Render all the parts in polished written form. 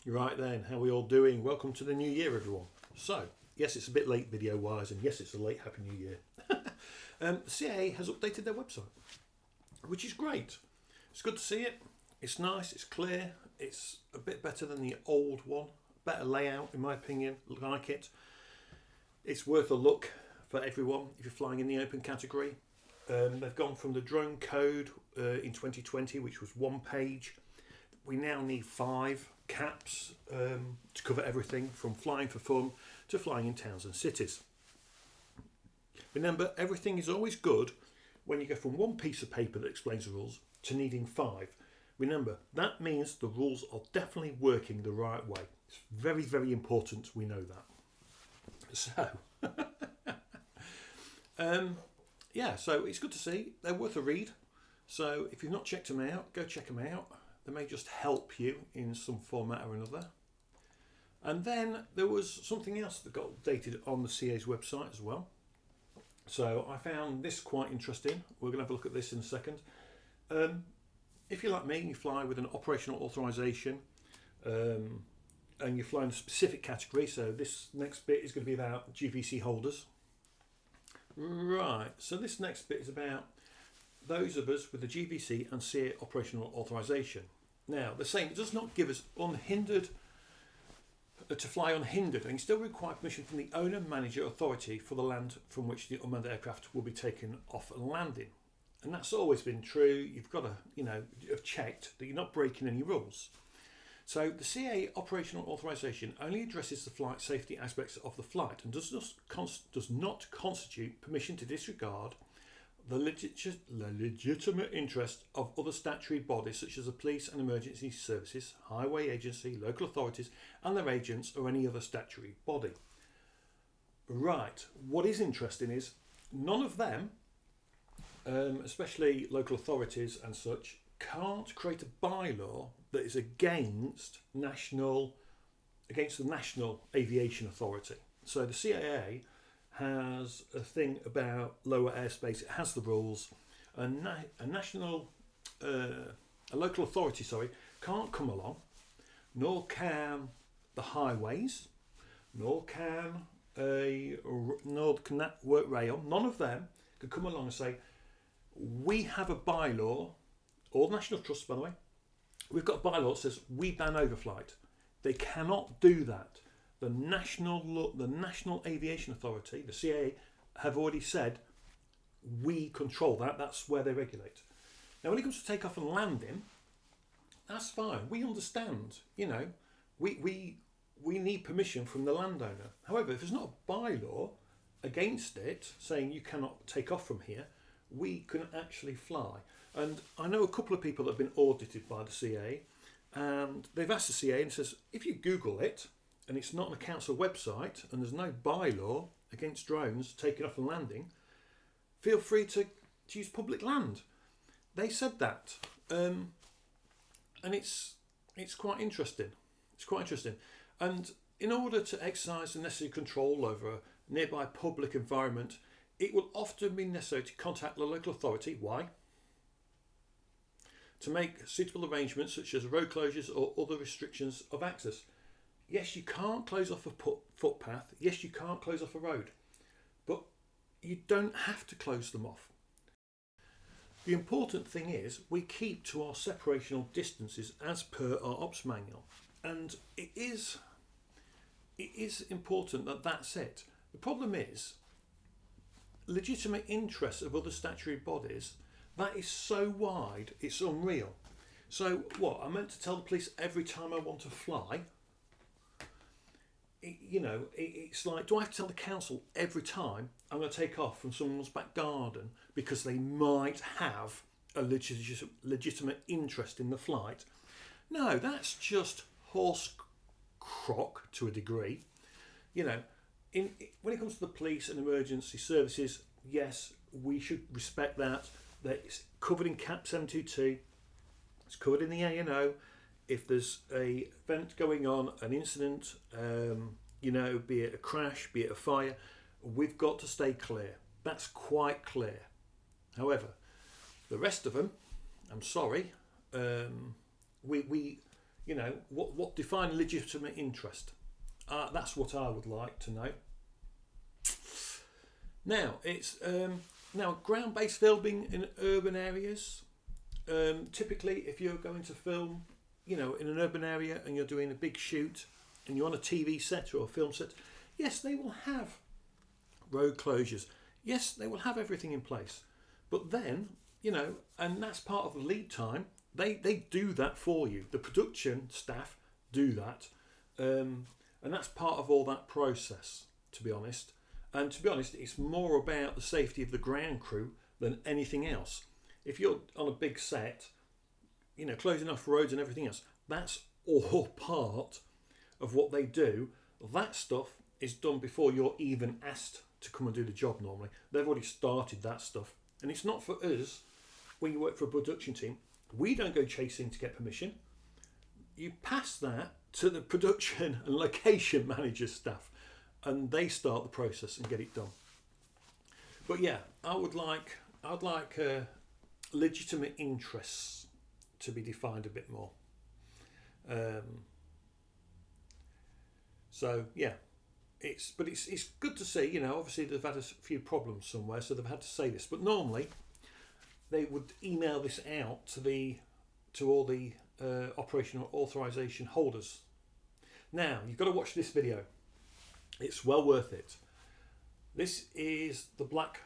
Right then, how are we all doing? Welcome to the new year, everyone. So, yes, it's a bit late video wise, and yes, it's a late Happy New Year. The CAA has updated their website, which is great. It's good to see it. It's nice, it's clear, it's a bit better than the old one. Better layout, in my opinion, like it. It's worth a look for everyone if you're flying in the open category. They've gone from the drone code in 2020, which was one page. We now need 5 caps to cover everything from flying for fun to flying in towns and cities. Remember, everything is always good when you go from one piece of paper that explains the rules to needing 5. Remember, that means the rules are definitely working the right way. It's very, very important we know that. So, so it's good to see. They're worth a read. So if you've not checked them out, go check them out. They may just help you in some format or another. And then there was something else that got updated on the CA's website as well. So I found this quite interesting. We're going to have a look at this in a second. If you're like me, you fly with an operational authorization and you fly in a specific category. So this next bit is going to be about GVC holders. Right, so this next bit is about those of us with the GVC and CA operational authorization. Now, they're saying it does not give us unhindered to fly unhindered, and you still require permission from the owner, manager, authority for the land from which the unmanned aircraft will be taken off and landing. And that's always been true. You've got to, have checked that you're not breaking any rules. So the CA operational authorization only addresses the flight safety aspects of the flight and does not constitute permission to disregard the legitimate interest of other statutory bodies such as the police and emergency services, highway agency, local authorities and their agents or any other statutory body. Right, what is interesting is none of them, especially local authorities and such, can't create a bylaw that is against the National Aviation Authority. So the CAA has a thing about lower airspace. It has the rules. A local authority, can't come along, nor can the highways, nor can that work rail. None of them could come along and say, we have a bylaw, or the National Trust, by the way, we've got a bylaw that says we ban overflight. They cannot do that. The National Aviation Authority, the CAA, have already said we control that. That's where they regulate. Now, when it comes to takeoff and landing, that's fine. We understand. We need permission from the landowner. However, if there's not a bylaw against it saying you cannot take off from here, we can actually fly. And I know a couple of people that have been audited by the CAA, and they've asked the CAA and says, if you Google it, and it's not on a council website, and there's no bylaw against drones taking off and landing, feel free to use public land. They said that, and it's quite interesting. It's quite interesting. And in order to exercise the necessary control over a nearby public environment, it will often be necessary to contact the local authority. Why? To make suitable arrangements such as road closures or other restrictions of access. Yes, you can't close off a footpath. Yes, you can't close off a road. But you don't have to close them off. The important thing is we keep to our separational distances as per our ops manual. And it is important that that's it. The problem is legitimate interests of other statutory bodies, that is so wide, it's unreal. So what, I'm meant to tell the police every time I want to fly? It's like, do I have to tell the council every time I'm going to take off from someone's back garden because they might have a legitimate interest in the flight? No, that's just horse crock to a degree. When it comes to the police and emergency services, yes, we should respect that. That it's covered in Cap 722. It's covered in the A&O. If there's a event going on, an incident, be it a crash, be it a fire, we've got to stay clear. That's quite clear. However, the rest of them, I'm sorry, we You know, what define legitimate interest? That's what I would like to know. Now, it's now ground-based filming in urban areas. Typically, if you're going to film, you know, in an urban area and you're doing a big shoot and you're on a TV set or a film set, yes, they will have road closures. Yes, they will have everything in place. But then, you know, and that's part of the lead time. They do that for you. The production staff do that. And that's part of all that process, to be honest. And to be honest, it's more about the safety of the ground crew than anything else. If you're on a big set, you know, closing off roads and everything else, that's all part of what they do. That stuff is done before you're even asked to come and do the job normally. They've already started that stuff. And it's not for us, when you work for a production team, we don't go chasing to get permission. You pass that to the production and location manager staff, and they start the process and get it done. But yeah, I'd like legitimate interests to be defined a bit more. So yeah, it's good to see. You know, obviously they've had a few problems somewhere, so they've had to say this. But normally they would email this out to all the operational authorization holders. Now you've got to watch this video. It's well worth it. This is the Black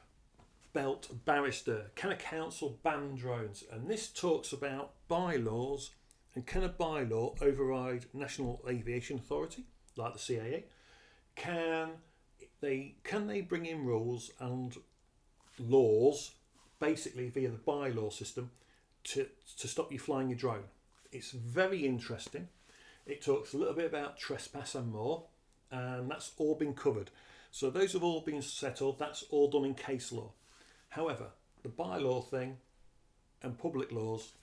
Belt Barrister. Can a council ban drones? And this talks about bylaws and can a bylaw override National Aviation Authority, like the CAA? Can they bring in rules and laws, basically via the bylaw system, to stop you flying your drone? It's very interesting. It talks a little bit about trespass and more, and that's all been covered. So those have all been settled. That's all done in case law. However, the bylaw thing and public laws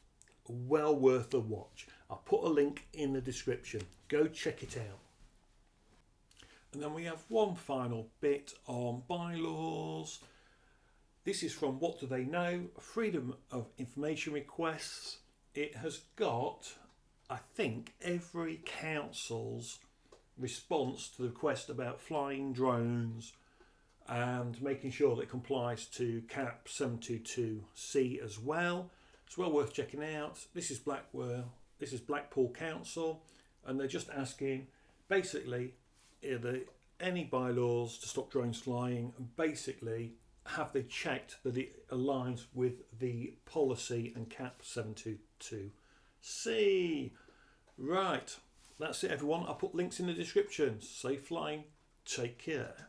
are well worth a watch. I'll put a link in the description. Go check it out. And then we have one final bit on bylaws. This is from What Do They Know? Freedom of Information Requests. It has got, I think, every council's response to the request about flying drones and making sure that it complies to CAP 722C as well. It's well worth checking out. This is Blackpool Council, and they're just asking, basically, are there any bylaws to stop drones flying, and basically, have they checked that it aligns with the policy and CAP 722C? Right, that's it everyone. I'll put links in the description. Safe flying, take care.